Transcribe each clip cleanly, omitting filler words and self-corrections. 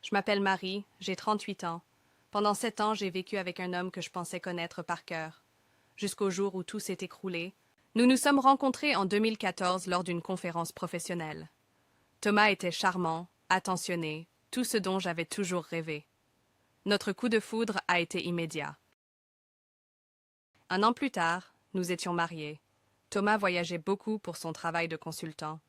Je m'appelle Marie, j'ai 38 ans. Pendant 7 ans, j'ai vécu avec un homme que je pensais connaître par cœur. Jusqu'au jour où tout s'est écroulé. Nous nous sommes rencontrés en 2014 lors d'une conférence professionnelle. Thomas était charmant, attentionné, tout ce dont j'avais toujours rêvé. Notre coup de foudre a été immédiat. Un an plus tard, nous étions mariés. Thomas voyageait beaucoup pour son travail de consultant.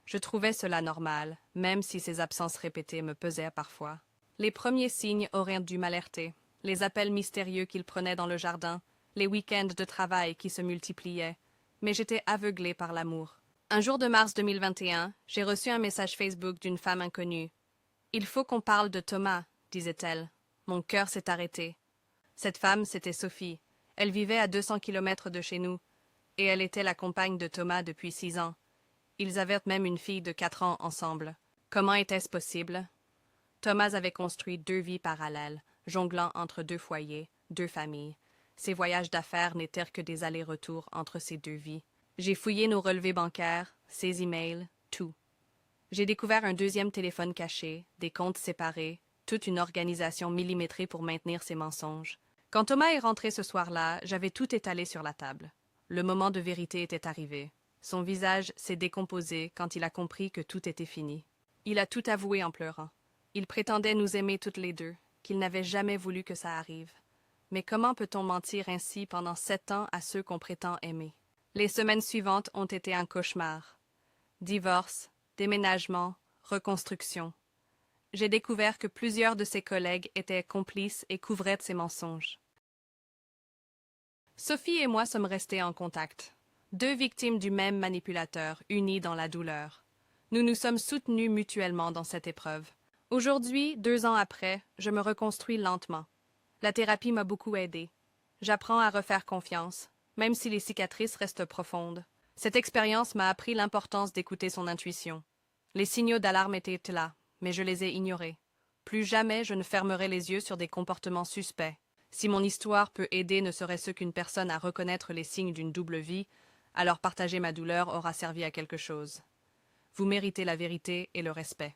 Je trouvais cela normal, même si ses absences répétées me pesaient parfois. Les premiers signes auraient dû m'alerter. Les appels mystérieux qu'il prenait dans le jardin, les week-ends de travail qui se multipliaient. Mais j'étais aveuglée par l'amour. Un jour de mars 2021, j'ai reçu un message Facebook d'une femme inconnue. « Il faut qu'on parle de Thomas », disait-elle. Mon cœur s'est arrêté. Cette femme, c'était Sophie. Elle vivait à 200 kilomètres de chez nous, et elle était la compagne de Thomas depuis 6 ans. Ils avaient même une fille de 4 ans ensemble. Comment était-ce possible? Thomas avait construit 2 vies parallèles, jonglant entre 2 foyers, 2 familles. Ses voyages d'affaires n'étaient que des allers-retours entre ces 2 vies. J'ai fouillé nos relevés bancaires, ses emails, tout. J'ai découvert un 2e téléphone caché, des comptes séparés, toute une organisation millimétrée pour maintenir ses mensonges. Quand Thomas est rentré ce soir-là, j'avais tout étalé sur la table. Le moment de vérité était arrivé. Son visage s'est décomposé quand il a compris que tout était fini. Il a tout avoué en pleurant. Il prétendait nous aimer toutes les deux, qu'il n'avait jamais voulu que ça arrive. Mais comment peut-on mentir ainsi pendant 7 ans à ceux qu'on prétend aimer? Les semaines suivantes ont été un cauchemar. Divorce, déménagement, reconstruction. J'ai découvert que plusieurs de ses collègues étaient complices et couvraient de ses mensonges. Sophie et moi sommes restés en contact. 2 victimes du même manipulateur, unies dans la douleur. Nous nous sommes soutenus mutuellement dans cette épreuve. Aujourd'hui, 2 ans après, je me reconstruis lentement. La thérapie m'a beaucoup aidée. J'apprends à refaire confiance, même si les cicatrices restent profondes. Cette expérience m'a appris l'importance d'écouter son intuition. Les signaux d'alarme étaient là, mais je les ai ignorés. Plus jamais je ne fermerai les yeux sur des comportements suspects. Si mon histoire peut aider ne serait-ce qu'une personne à reconnaître les signes d'une double vie, alors partager ma douleur aura servi à quelque chose. Vous méritez la vérité et le respect.